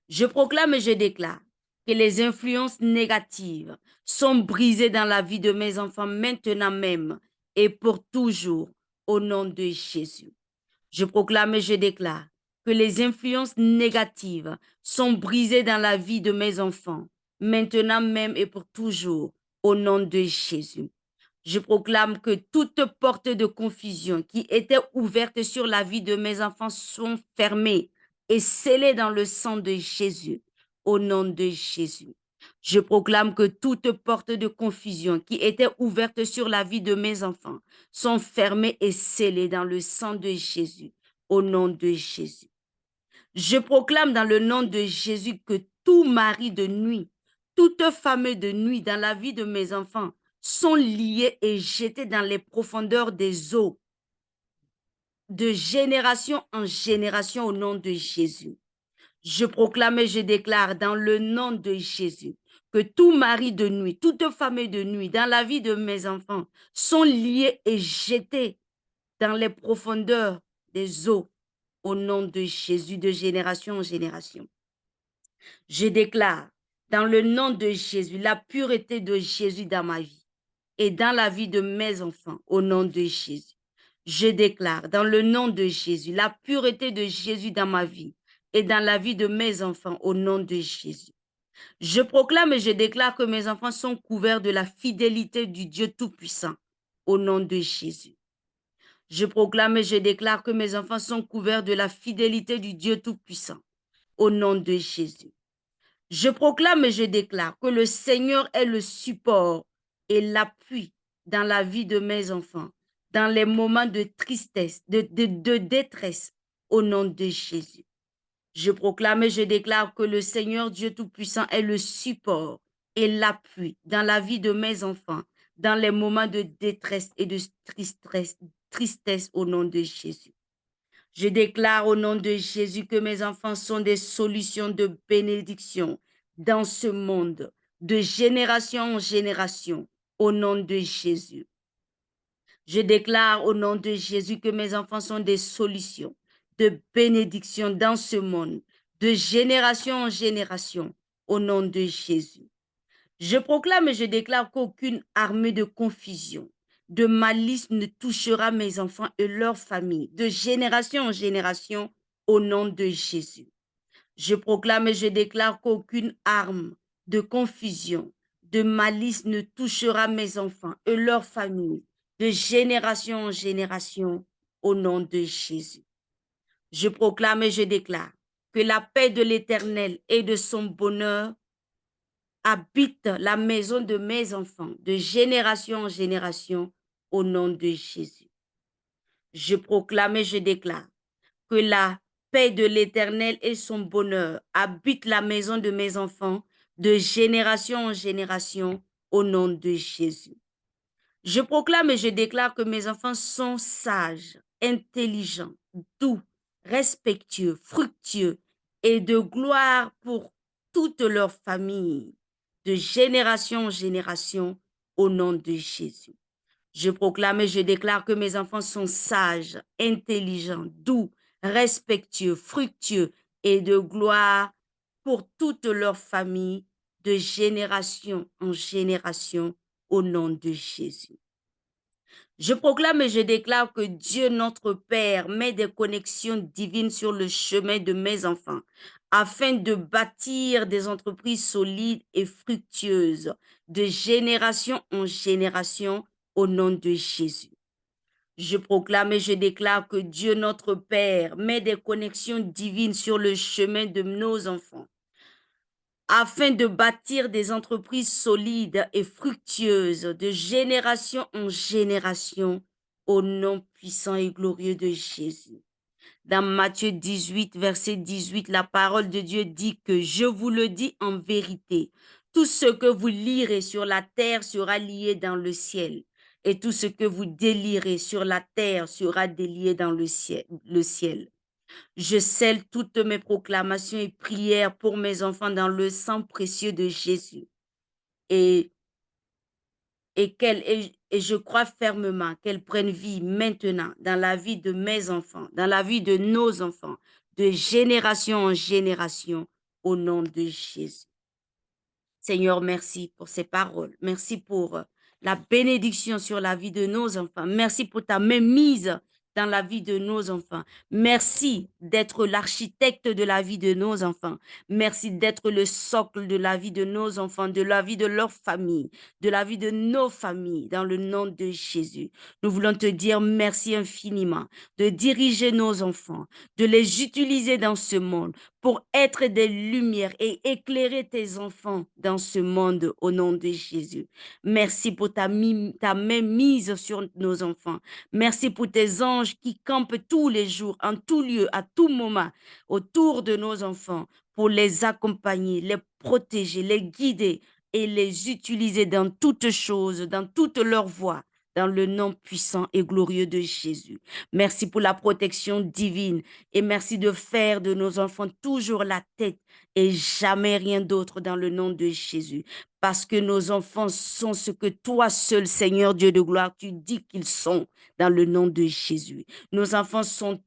Je proclame et je déclare que les influences négatives sont brisées dans la vie de mes enfants maintenant même et pour toujours, au nom de Jésus. Je proclame et je déclare que les influences négatives sont brisées dans la vie de mes enfants, maintenant même et pour toujours, au nom de Jésus. Je proclame que toute porte de confusion qui était ouverte sur la vie de mes enfants sont fermées et scellées dans le sang de Jésus, au nom de Jésus. Je proclame que toute porte de confusion qui était ouverte sur la vie de mes enfants sont fermées et scellées dans le sang de Jésus, au nom de Jésus. Je proclame dans le nom de Jésus que tout mari de nuit, toute femme de nuit dans la vie de mes enfants sont liés et jetés dans les profondeurs des eaux, de génération en génération au nom de Jésus. Je proclame et je déclare dans le nom de Jésus que tout mari de nuit, toute femme de nuit dans la vie de mes enfants sont liés et jetés dans les profondeurs des eaux au nom de Jésus de génération en génération. Je déclare dans le nom de Jésus la pureté de Jésus dans ma vie et dans la vie de mes enfants au nom de Jésus. Je déclare dans le nom de Jésus la pureté de Jésus dans ma vie et dans la vie de mes enfants au nom de Jésus. Je proclame et je déclare que mes enfants sont couverts de la fidélité du Dieu Tout-Puissant au nom de Jésus. Je proclame et je déclare que mes enfants sont couverts de la fidélité du Dieu Tout-Puissant au nom de Jésus. Je proclame et je déclare que le Seigneur est le support et l'appui dans la vie de mes enfants, dans les moments de tristesse, de détresse, au nom de Jésus. Je proclame et je déclare que le Seigneur Dieu Tout-Puissant est le support et l'appui dans la vie de mes enfants, dans les moments de détresse et de tristesse au nom de Jésus. Je déclare au nom de Jésus que mes enfants sont des solutions de bénédiction dans ce monde, de génération en génération, au nom de Jésus. Je déclare au nom de Jésus que mes enfants sont des solutions de bénédiction dans ce monde, de génération en génération, au nom de Jésus. Je proclame et je déclare qu'aucune armée de confusion, de malice ne touchera mes enfants et leurs familles, de génération en génération, au nom de Jésus. Je proclame et je déclare qu'aucune arme de confusion, de malice ne touchera mes enfants et leurs familles, de génération en génération, au nom de Jésus. Je proclame et je déclare que la paix de l'Éternel et de son bonheur habite la maison de mes enfants, de génération en génération, au nom de Jésus. Je proclame et je déclare que la paix de l'Éternel et son bonheur habitent la maison de mes enfants, de génération en génération, au nom de Jésus. Je proclame et je déclare que mes enfants sont sages, intelligents, doux, respectueux, fructueux et de gloire pour toute leur famille, de génération en génération, au nom de Jésus. Je proclame et je déclare que mes enfants sont sages, intelligents, doux, respectueux, fructueux et de gloire pour toute leur famille, de génération en génération, au nom de Jésus. Je proclame et je déclare que Dieu, notre Père, met des connexions divines sur le chemin de mes enfants afin de bâtir des entreprises solides et fructueuses de génération en génération au nom de Jésus. Je proclame et je déclare que Dieu, notre Père, met des connexions divines sur le chemin de nos enfants afin de bâtir des entreprises solides et fructueuses de génération en génération au nom puissant et glorieux de Jésus. Dans Matthieu 18, verset 18, la parole de Dieu dit que je vous le dis en vérité, tout ce que vous lirez sur la terre sera lié dans le ciel, et tout ce que vous délirez sur la terre sera délié dans le ciel. Je scelle toutes mes proclamations et prières pour mes enfants dans le sang précieux de Jésus. Et je crois fermement qu'elles prennent vie maintenant dans la vie de mes enfants, dans la vie de nos enfants, de génération en génération, au nom de Jésus. Seigneur, merci pour ces paroles. Merci pour la bénédiction sur la vie de nos enfants. Merci pour ta main mise dans la vie de nos enfants. Merci d'être l'architecte de la vie de nos enfants. Merci d'être le socle de la vie de nos enfants, de la vie de leur famille, de la vie de nos familles, dans le nom de Jésus. Nous voulons te dire merci infiniment de diriger nos enfants, de les utiliser dans ce monde pour être des lumières et éclairer tes enfants dans ce monde au nom de Jésus. Merci pour ta main mise sur nos enfants. Merci pour tes anges qui campent tous les jours, en tout lieu, à tout moment, autour de nos enfants pour les accompagner, les protéger, les guider et les utiliser dans toutes choses, dans toutes leurs voies, dans le nom puissant et glorieux de Jésus. Merci pour la protection divine et merci de faire de nos enfants toujours la tête et jamais rien d'autre dans le nom de Jésus. Parce que nos enfants sont ce que toi seul, Seigneur Dieu de gloire, tu dis qu'ils sont dans le nom de Jésus. Nos enfants sont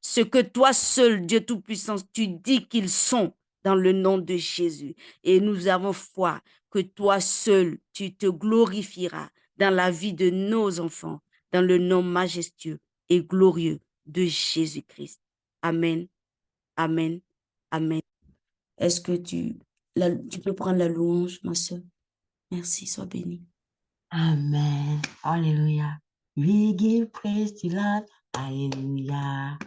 ce que toi seul, Dieu Tout-Puissant, tu dis qu'ils sont dans le nom de Jésus. Et nous avons foi que toi seul, tu te glorifieras dans la vie de nos enfants, dans le nom majestueux et glorieux de Jésus-Christ. Amen, amen, amen. Est-ce que tu peux prendre la louange, ma soeur? Merci, sois bénie. Amen. Hallelujah. We give praise to God. Hallelujah.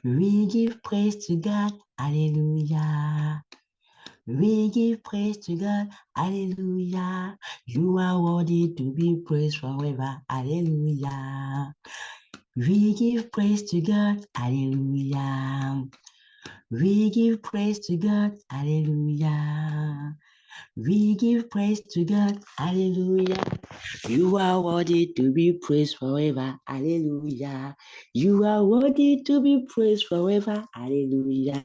We give praise to God. Hallelujah. We give praise to God. Hallelujah. You are worthy to be praised forever. Hallelujah. We give praise to God. Hallelujah. We give praise to God. Hallelujah. We give praise to God. Hallelujah. You are worthy to be praised forever. Hallelujah. You are worthy to be praised forever. Hallelujah.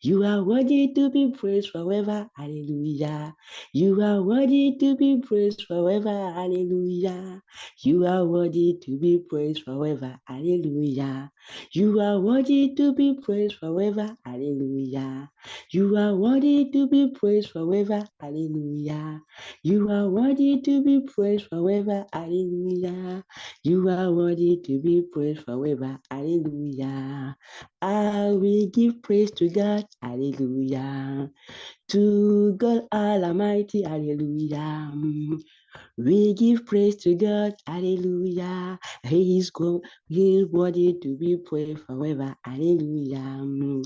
You are worthy to be praised forever. Hallelujah. You are worthy to be praised forever. Hallelujah. You are worthy to be praised forever. Hallelujah. You are worthy to be praised forever. Hallelujah. You are worthy to be praised forever. Hallelujah. You are worthy to be praised forever. Hallelujah. You are worthy to be praised forever. Hallelujah. I will give praise to God. Hallelujah. To God Almighty. Hallelujah. We give praise to God. Hallelujah. He is worthy to be praised forever. Hallelujah.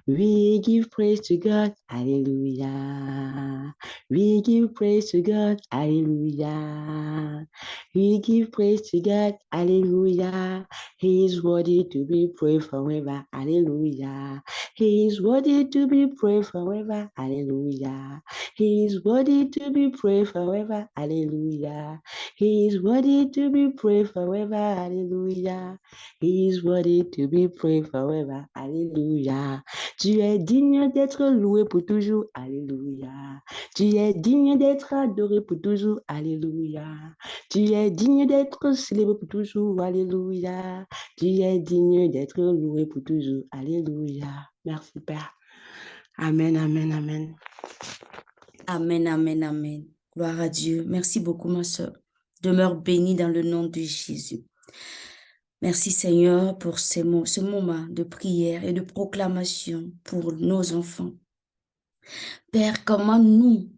We give praise to God. Hallelujah. We give praise to God. Hallelujah. We give praise to God. Hallelujah. He is worthy to be praised forever. Hallelujah. He is worthy to be praised forever. Hallelujah. Hallelujah. He is worthy to be praised forever. Hallelujah. He is worthy to be praised forever. Hallelujah. He is worthy to be praised forever. Alléluia. Tu es digne d'être loué pour toujours. Alléluia. Tu es digne d'être adoré pour toujours. Alléluia. Tu es digne d'être célébré pour toujours. Alléluia. Tu es digne d'être loué pour toujours. Alléluia. Merci Père. Amen, amen, amen. Amen, amen, amen. Gloire à Dieu. Merci beaucoup, ma soeur. Demeure bénie dans le nom de Jésus. Merci Seigneur pour ce moment de prière et de proclamation pour nos enfants. Père, comment nous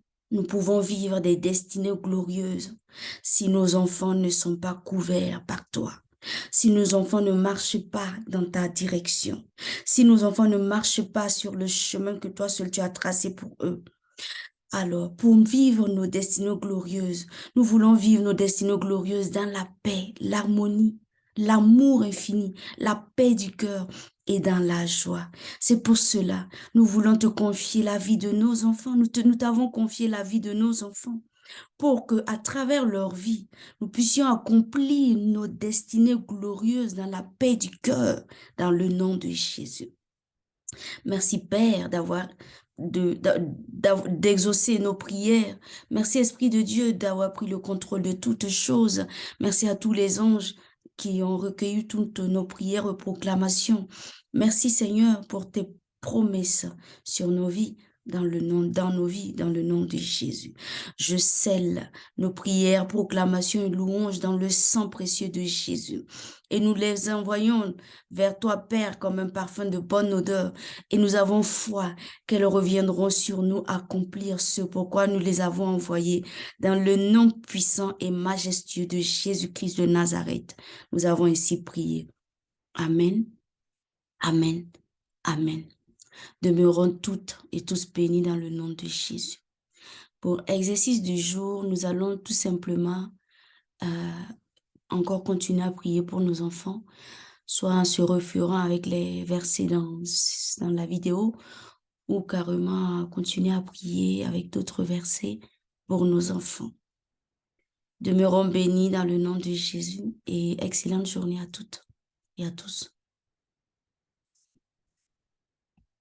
pouvons vivre des destinées glorieuses si nos enfants ne sont pas couverts par toi, si nos enfants ne marchent pas dans ta direction, si nos enfants ne marchent pas sur le chemin que toi seul tu as tracé pour eux. Alors, pour vivre nos destinées glorieuses, nous voulons vivre nos destinées glorieuses dans la paix, l'harmonie, l'amour infini, la paix du cœur et dans la joie. C'est pour cela, nous voulons te confier la vie de nos enfants. Nous t'avons confié la vie de nos enfants pour que, à travers leur vie, nous puissions accomplir nos destinées glorieuses dans la paix du cœur, dans le nom de Jésus. Merci Père d'exaucer nos prières. Merci Esprit de Dieu d'avoir pris le contrôle de toutes choses. Merci à tous les anges qui ont recueilli toutes nos prières et proclamations. Merci Seigneur pour tes promesses sur nos vies. Dans nos vies, dans le nom de Jésus. Je scelle nos prières, proclamations et louanges dans le sang précieux de Jésus. Et nous les envoyons vers toi, Père, comme un parfum de bonne odeur. Et nous avons foi qu'elles reviendront sur nous accomplir ce pourquoi nous les avons envoyées. Dans le nom puissant et majestueux de Jésus-Christ de Nazareth, nous avons ainsi prié. Amen, amen, amen. Demeurons toutes et tous bénis dans le nom de Jésus. Pour exercice du jour, nous allons tout simplement encore continuer à prier pour nos enfants, soit en se référant avec les versets dans la vidéo, ou carrément continuer à prier avec d'autres versets pour nos enfants. Demeurons bénis dans le nom de Jésus et excellente journée à toutes et à tous.